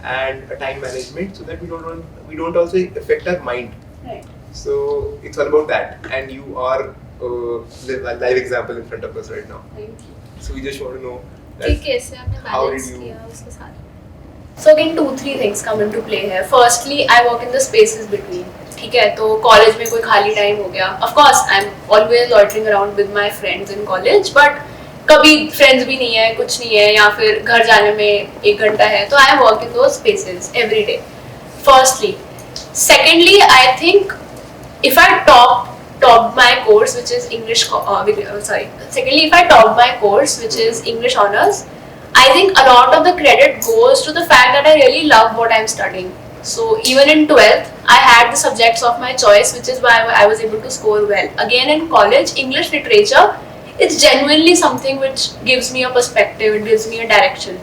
and a time management, so that we don't also affect our mind. Right. So it's all about that, and you are a live example in front of us right now. Thank you. So we just want to know कि that कैसे आपने how balance did you- किया उसके साथ? So again 2-3 things come into play here. Firstly, I work in the spaces between. ठीक है, तो college में कोई खाली टाइम हो गया. Of course, I'm always loitering around with my friends in college, but कभी फ्रेंड्स भी नहीं है, कुछ नहीं है, या फिर घर जाने में 1 घंटा है, तो I work in those spaces every day. Firstly. Secondly, I think if I topped my course, which is English. Secondly, if I topped my course, which is English honors, I think a lot of the credit goes to the fact that I really love what I'm studying. So even in 12th, I had the subjects of my choice, which is why I was able to score well. Again in college, English literature, it's genuinely something which gives me a perspective, it gives me a direction.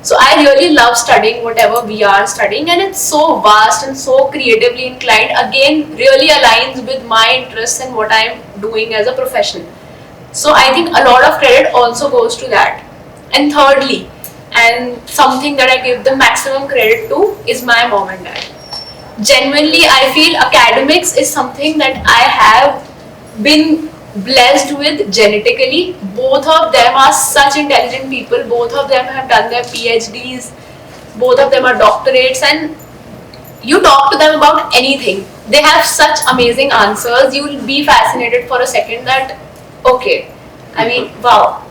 So I really love studying whatever we are studying, and it's so vast and so creatively inclined. Again, really aligns with my interests and what I'm doing as a profession. So I think a lot of credit also goes to that. And thirdly, and something that I give the maximum credit to, is my mom and dad. genuinely I feel academics is something that I have been blessed with genetically. Both of them are such intelligent people. Both of them have done their PhDs. Both of them are doctorates, and you talk to them about anything. They have such amazing answers. You will be fascinated for a second that, okay, I mean, wow,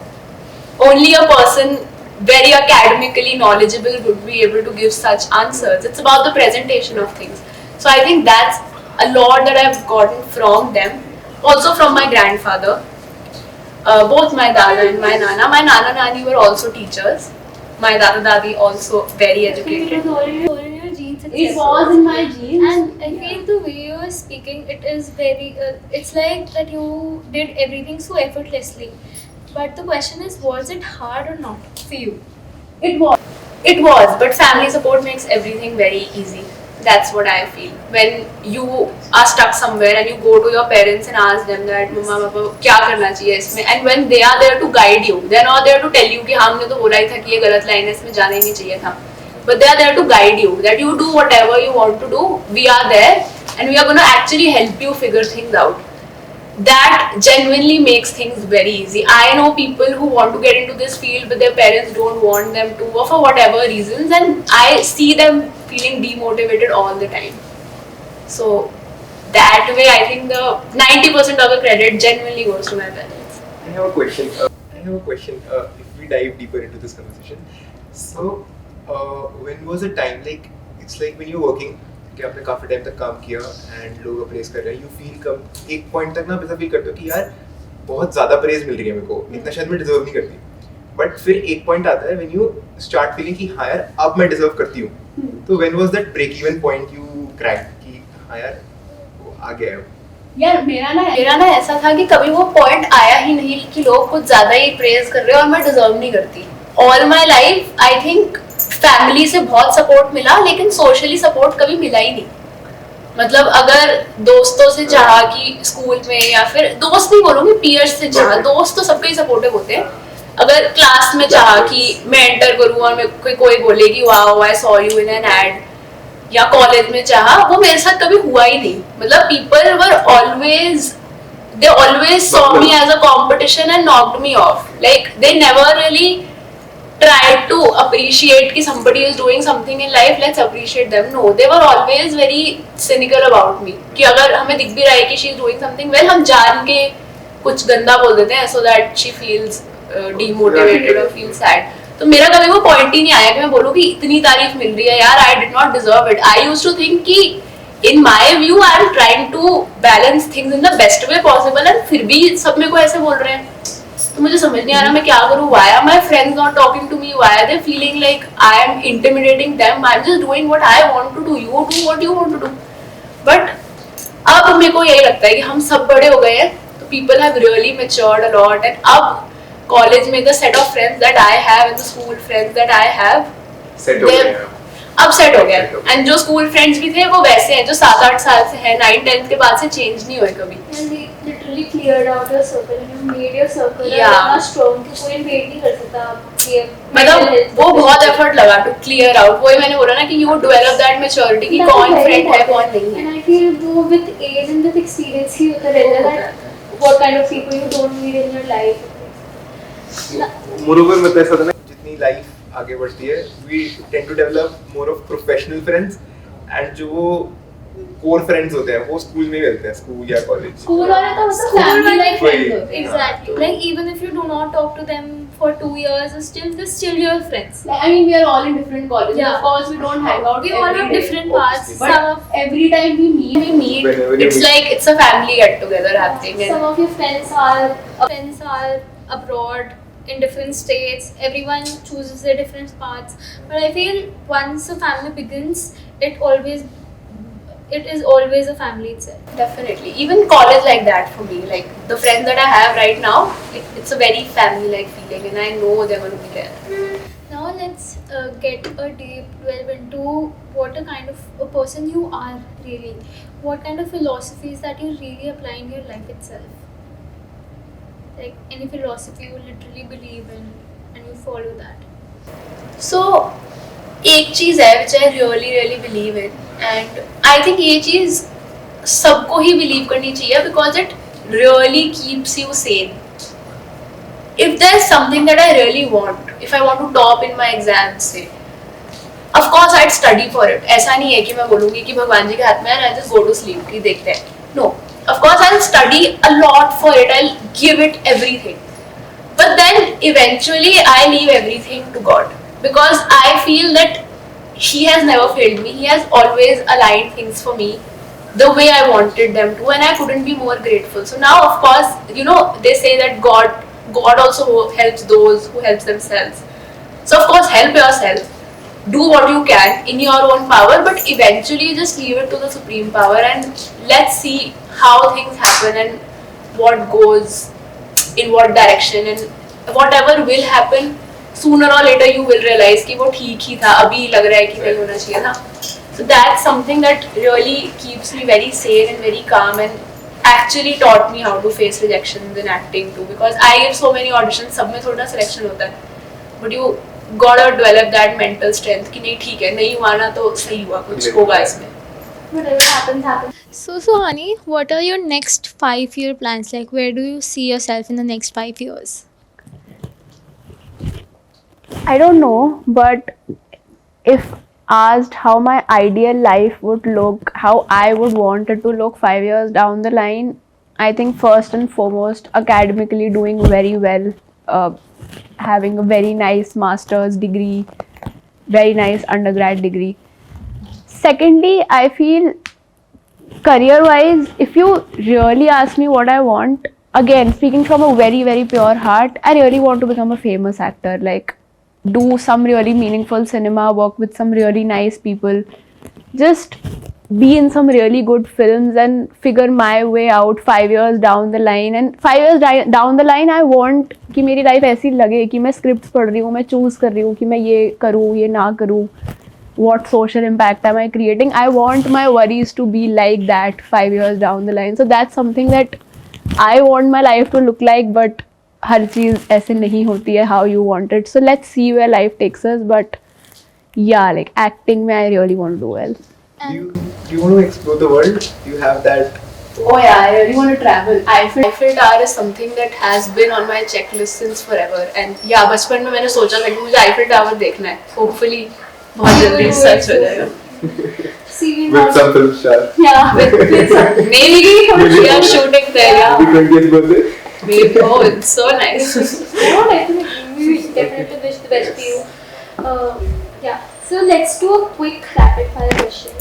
only a person very academically knowledgeable would be able to give such answers. It's about the presentation of things. So I think that's a lot that I've gotten from them. Also from my grandfather. Both my dada and my nana. My nana nani were also teachers. My dada dadi also very educated. It was all in your genes. It was in my genes. And I feel the way you are speaking, it is very. It's like that you did everything so effortlessly. But the question is, was it hard or not for you? It was, but family support makes everything very easy. That's what I feel. When you are stuck somewhere and you go to your parents and ask them that मम्मा पापा क्या करना चाहिए इसमें, and when they are there to guide you, they are not there to tell you कि हमने तो बोला ही था कि ये गलत लाइन है, इसमें जाना ही नहीं चाहिए था. But they are there to guide you, that you do whatever you want to do. We are there and we are going to actually help you figure things out. That genuinely makes things very easy. I know people who want to get into this field but their parents don't want them to, or for whatever reasons, and I see them feeling demotivated all the time. So that way I think the 90% of the credit genuinely goes to my parents. I have a question. If we dive deeper into this conversation, so when was the time, like it's like when you're working कि आपने काफी time तक काम किया and लोग apprise कर रहे हैं, यू फील कम एक पॉइंट तक ना ऐसा फील करते हो कि यार बहुत ज्यादा प्रेज मिल रही है मेरे को, इतना शायद मैं डिजर्व नहीं करती. बट फिर एक पॉइंट आता है व्हेन यू स्टार्ट फीलिंग कि हाँ यार अब मैं डिजर्व करती हूँ. तो when was that break even point you crack कि हाँ यार वो आ गया है. यार मेरा ना ऐसा था कि कभी वो पॉइंट आया ही नहीं कि लोग कुछ ज्यादा ही प्रेज कर रहे हैं और मैं डिजर्व नहीं करती. All my life I think family से बहुत सपोर्ट मिला, लेकिन सोशली सपोर्ट कभी मिला ही नहीं. मतलब अगर दोस्तों से चाहा कि स्कूल में, या फिर दोस्त नहीं बोलूंगी, पीयर्स से चाहा, दोस्त तो सबके ही सपोर्टिव होते हैं. अगर क्लास में चाहा कि मैं एंटर करूँ और मेरे कोई बोले कि wow I saw you in an ad, या कॉलेज में चाहा, वो मेरे साथ कभी हुआ ही नहीं. मतलब people were always, they always saw me as a competition and knocked me off. Like they never really tried to appreciate कि somebody is doing something in life, let's appreciate them. No, they were always very cynical about me. कि अगर हमें दिख भी रहा है कि she is doing something well, हम जान के कुछ गंदा बोल देते हैं so that she feels demotivated or feels sad. तो मेरा कभी वो पॉइंट ही नहीं आया कि मैं बोलूँ कि इतनी तारीफ मिल रही है यार, I did not deserve it. I used to think कि in my view I am trying to balance things in the best way possible, and फिर भी सब मेरे को ऐसे बोल रहे हैं. तो मुझे समझ नहीं आ रहा मैं क्या करूँ. Why are my friends not talking to me? Why are they feeling like I am intimidating them? I'm just doing what I want to do. You do what you want to do. But अब मेरे को यही लगता है कि हम सब बड़े हो गए हैं, तो people have really matured a lot, and अब कॉलेज में the set of friends that I have and the school friends that I have, set हो गया है. अब सेट हो गया. एंड जो स्कूल फ्रेंड्स भी थे वो वैसे हैं जो 7-8 साल से हैं, 9-10 के बाद से चेंज नहीं हुए कभी. And they literally cleared out your circle and you made your circle Yeah. इतना strong कि कोई वेट नहीं कर सकता ये मतलब वो बहुत एफर्ट लगा टू क्लियर आउट. वही मैंने बोला ना कि यू डेवलप दैट मैच्योरिटी कि कौन फ्रेंड है कौन नहीं है. And I feel वो with age and with experience ही होता रहता है that what kind of people you don't need in your life. Moreover मतलब ऐसा होता है ना, जितनी लाइफ आगे बढ़ती है we tend to develop more of professional friends, and जो वो कोर फ्रेंड्स होते हैं वो स्कूल में ही मिलते हैं, स्कूल या कॉलेज. स्कूल वाले तो मतलब फैमिली लाइक फ्रेंड्स होते हैं. Exactly. Like even if you do not talk to them for 2 years, they're still your friends. I mean, we are all in different colleges. Yeah. Of course, we don't hang out. We all every have day. different paths. Obviously. But Some of every time we meet. Whenever you It's meet. like it's a family get together happening. And some of your friends are abroad in different states. Everyone chooses their different paths. But I feel once a family begins, it is always a family itself. definitely, even college like that for me. Like the friends that I have right now, it's a very family-like feeling, and I know they're going to be there. Now let's get a deep delve into what a kind of a person you are really. What kind of philosophies that you really apply in your life itself. Like any philosophy you literally believe in and you follow that. So, एक चीज़ है which I really believe in, and I think ये चीज सबको ही believe करनी चाहिए because it really keeps you sane. If there's something that I really want, if I want to top in my exams, say, of course I'd study for it. ऐसा नहीं है कि मैं बोलूँगी कि भगवान जी के हाथ में है, I just go to sleep कि देखते हैं. No, of course I'll study a lot for it. I'll give it everything. But then eventually I leave everything to God because I feel that He has never failed me. He has always aligned things for me the way I wanted them to, and I couldn't be more grateful. So now, of course, they say that God also helps those who helps themselves. So of course, help yourself. Do what you can in your own power, but eventually just leave it to the supreme power, and let's see how things happen and what goes in what direction, and whatever will happen. Sooner or later you will realize कि वो ठीक ही था, अभी लग रहा है कि नहीं होना चाहिए ना. So that's something that really keeps me very sane and very calm, and actually taught me how to face rejections in acting too, because I give so many auditions, सब में थोड़ा selection होता है, but you gotta develop that mental strength कि नहीं ठीक है, नहीं हुआ ना तो सही हुआ, कुछ होगा इसमें. Whatever happens, happens. So Suhani, what are your next 5-year plans? Like, where do you see yourself in the next 5 years? I don't know, but if asked how my ideal life would look, how I would want it to look 5 years down the line, I think first and foremost, academically doing very well, having a very nice master's degree, very nice undergrad degree. Secondly, I feel career-wise, if you really ask me what I want, again, speaking from a very, very pure heart, I really want to become a famous actor. Like, do some really meaningful cinema, work with some really nice people, just be in some really good films and figure my way out 5 years down the line. And 5 years down the line, I want कि मेरी life ऐसी लगे कि मैं scripts पढ़ रही हूँ, मैं choose कर रही हूँ कि मैं ये करूँ, ये ना करूँ. What social impact am I creating? I want my worries to be like that 5 years down the line. So that's something that I want my life to look like, but हर चीज़ ऐसे नहीं होती है how you want it. So let's see where life takes us. But yeah, like acting में I really want to do well. Do you want to explore the world? Do you have that? Oh yeah, I really want to travel. Eiffel Tower is something that has been on my checklist since forever. And yeah, बचपन में मैंने सोचा था कि मुझे Eiffel Tower देखना है. Hopefully बहुत जल्दी सच हो जाएगा. With some film star. Yeah, maybe we are shooting there. Yeah. Happy 20th birthday. Maybe. Oh, it's so nice. Oh, definitely. We definitely wish the best to you. Yeah. So let's do a quick rapid fire question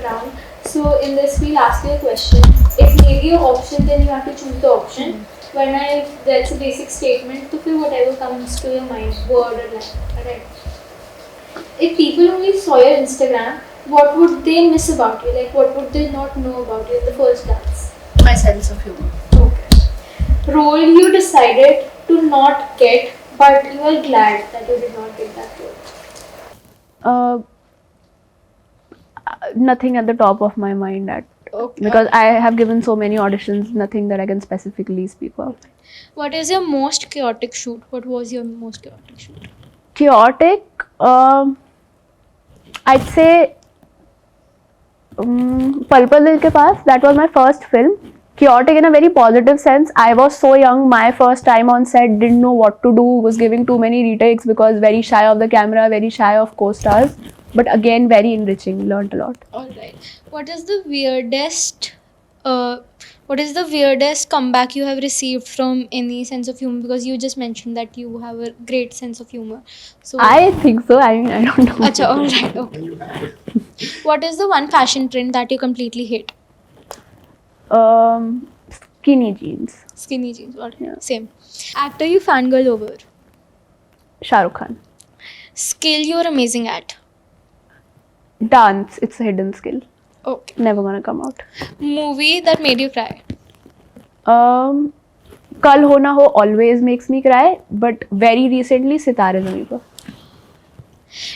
round. So in this, we'll ask you a question. If maybe your option, then you have to choose the option. When that's a basic statement, to feel whatever comes to your mind, word or line. Alright. If people only saw your Instagram, what would they miss about you? Like, what would they not know about you in the first glance? My sense of humor. Okay. Role you decided to not get, but you are glad that you did not get that role. Nothing at the top of my mind because I have given so many auditions, nothing that I can specifically speak of. What is your most chaotic shoot? What was your most chaotic shoot? Chaotic, I'd say Pal Pal Dil Ke Paas, that was my first film. Chaotic in a very positive sense. I was so young, my first time on set, didn't know what to do, was giving too many retakes because very shy of the camera, very shy of co-stars. But again, very enriching, learned a lot. Alright. What is the weirdest comeback you have received from any sense of humor? Because you just mentioned that you have a great sense of humor. So I think so. I mean, I don't know. Acha, alright, okay. What is the one fashion trend that you completely hate? Skinny jeans. Skinny jeans. Alright. Yeah. Same. Actor you fangirl over? Shah Rukh Khan. Skill you're amazing at? Dance. It's a hidden skill. Okay. Never gonna come out. Movie that made you cry? Kal Ho Na Ho always makes me cry, but very recently Sitare Zameen Par.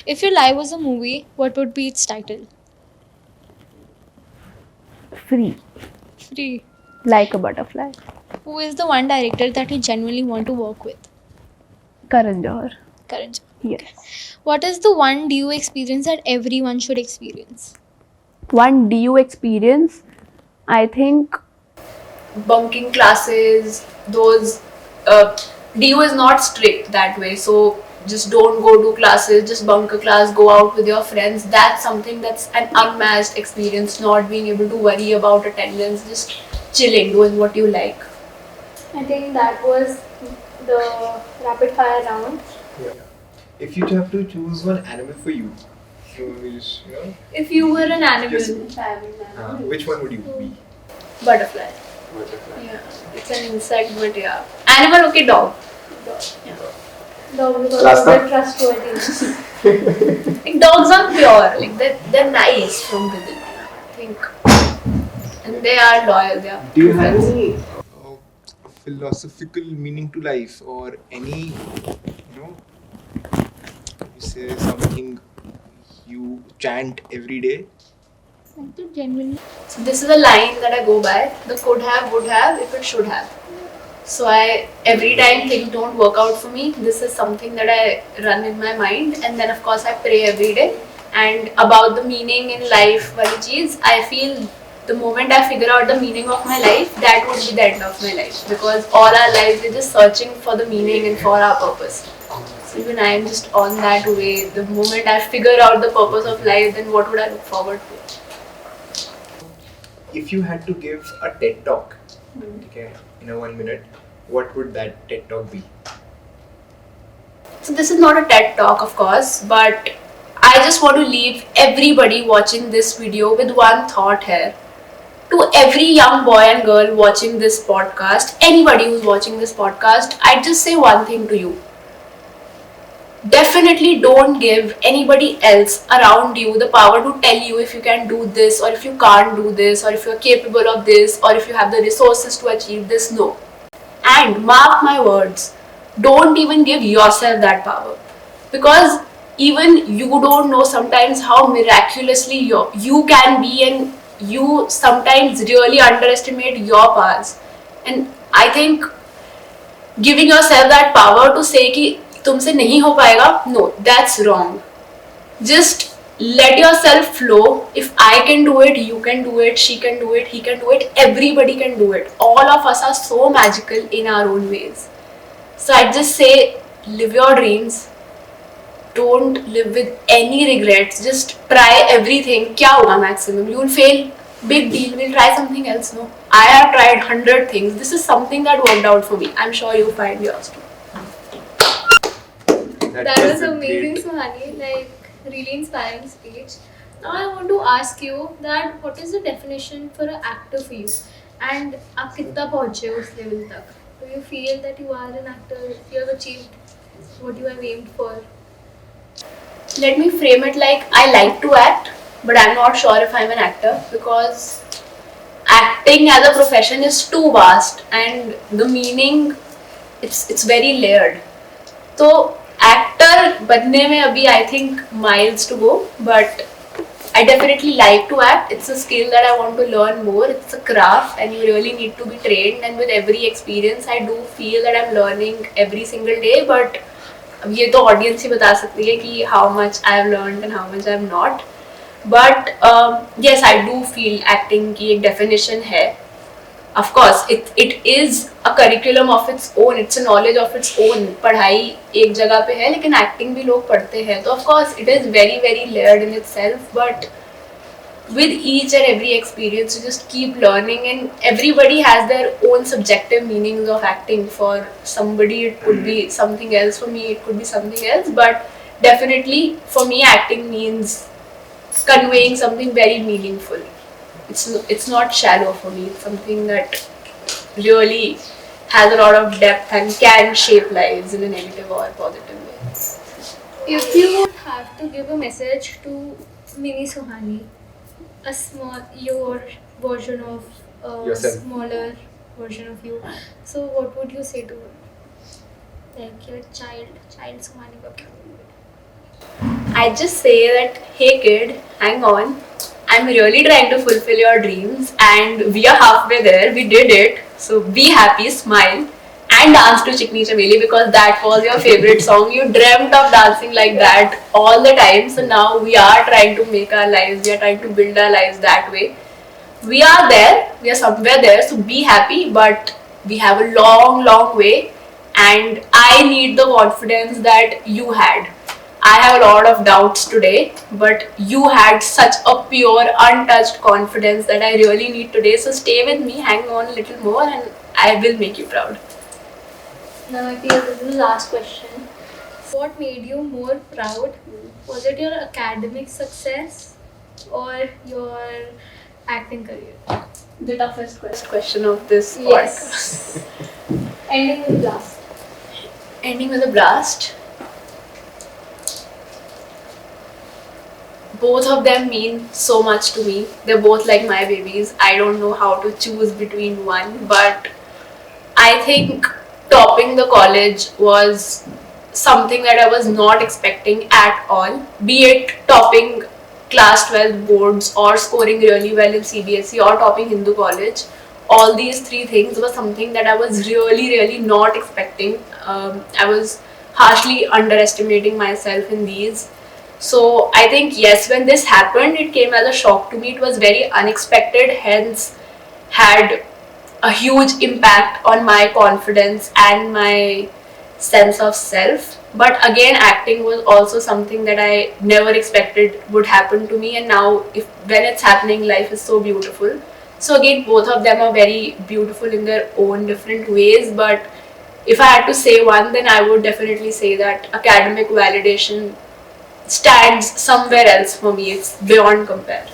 If your life was a movie, what would be its title? Free. Free. Like a butterfly. Who is the one director that you genuinely want to work with? Karan Johar. Karan Johar. Yes. What is the one due experience that everyone should experience? one DU experience, I think bunking classes, those DU is not strict that way, so just don't go to classes, just bunk a class, go out with your friends. That's something that's an unmatched experience, not being able to worry about attendance, just chilling, doing what you like. I think that was the rapid fire round. Yeah. If you have to choose one animal for you, so we just, If you were an animal, Yes. if I were an animal, which one would you be? Butterfly. Butterfly. Yeah, it's an insect, but yeah. Animal, okay, dog. Yeah. dog because Last of the time? trustworthiness. Like, dogs are pure, like they're nice from within, I think. And they are loyal, they are Do you true have friends. any philosophical meaning to life, or any, you say something you chant every day? Like to genuinely. So this is a line that I go by, the could have, would have, if it should have. So I every time things don't work out for me, this is something that I run in my mind, and then of course I pray every day. And about the meaning in life, wali cheez, I feel the moment I figure out the meaning of my life, that would be the end of my life, because all our lives we're just searching for the meaning and for our purpose. So even I am just on that way. The moment I figure out the purpose of life, then what would I look forward to? If you had to give a TED talk, okay, in a 1 minute, what would that TED talk be? So this is not a TED talk, of course, but I just want to leave everybody watching this video with one thought here. To every young boy and girl watching this podcast, anybody who's watching this podcast, I'd just say one thing to you. Definitely don't give anybody else around you the power to tell you if you can do this or if you can't do this or if you're capable of this or if you have the resources to achieve this. No. And mark my words, don't even give yourself that power, because even you don't know sometimes how miraculously you can be, and you sometimes really underestimate your powers. And I think giving yourself that power to say कि तुमसे नहीं हो पाएगा, no, that's wrong. Just let yourself flow. If I can do it, you can do it, she can do it, he can do it, everybody can do it. All of us are so magical in our own ways. So I just say, live your dreams. Don't live with any regrets. Just try everything. क्या होगा maximum? You will fail. Big deal. We'll try something else. No, I have tried 100 things. This is something that worked out for me. I'm sure you'll find yours too. That was a amazing, great- Suhani. Like, really inspiring speech. Now I want to ask you that what is the definition for an actor for you? And आप कितना पहुँचे उस level तक? Do you feel that you are an actor? You have achieved what you have aimed for? Let me frame it like I like to act, but I'm not sure if I'm an actor, because acting as a profession is too vast and the meaning it's very layered. So actor बनने में अभी I think miles to go, but I definitely like to act. It's a skill that I want to learn more. It's a craft and you really need to be trained, and with every experience I do feel that I'm learning every single day. But अब ये तो audience ही बता सकती है कि how much I have learned and how much I have not. But yes, I do feel acting की एक definition है. Of course, it is a curriculum of its own. It's a knowledge of its own. पढ़ाई एक जगह पे है, लेकिन acting भी लोग पढ़ते हैं. तो of course, it is very very layered in itself. But with each and every experience, you just keep learning, and everybody has their own subjective meanings of acting. For somebody, it could be something else. For me, it could be something else. But definitely, for me, acting means conveying something very meaningful. It's not shallow for me. It's something that really has a lot of depth and can shape lives in a negative or positive way. If you would have to give a message to mini Suhani, your version of a Yourself. smaller version of you, so what would you say to her? Like your child Suhani का क्या बोलोगे? I just say that, hey kid, hang on. I'm really trying to fulfill your dreams and we are halfway there. We did it. So be happy, smile, and dance to Chikni Chameli because that was your favorite song. You dreamt of dancing like that all the time. So now we are trying to make our lives, we are trying to build our lives that way. We are there, we are somewhere there, so be happy, but we have a long, long way, and I need the confidence that you had. I have a lot of doubts today, but you had such a pure, untouched confidence that I really need today. So stay with me, hang on a little more, and I will make you proud. Now I feel this is the last question. What made you more proud? Was it your academic success or your acting career? The toughest question of this podcast. Yes. Ending with blast. Ending with a blast. Both of them mean so much to me. They're both like my babies. I don't know how to choose between one, but I think topping the college was something that I was not expecting at all. Be it topping class 12 boards or scoring really well in CBSE or topping Hindu college. All these three things were something that I was really not expecting. I was harshly underestimating myself in these. So I think yes, when this happened, it came as a shock to me. It was very unexpected, hence had a huge impact on my confidence and my sense of self. But again, acting was also something that I never expected would happen to me, and now when it's happening, life is so beautiful. So again, both of them are very beautiful in their own different ways, but if I had to say one, then I would definitely say that academic validation stands somewhere else for me. It's beyond compare.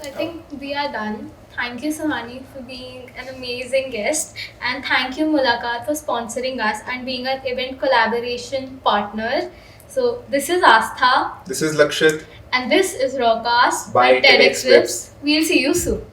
I think we are done. Thank you, Suhani, for being an amazing guest, and thank you, Mulakat, for sponsoring us and being our event collaboration partner. So this is Astha, This is Lakshit. and this is Rawcast By TEDx Vips. We'll see you soon.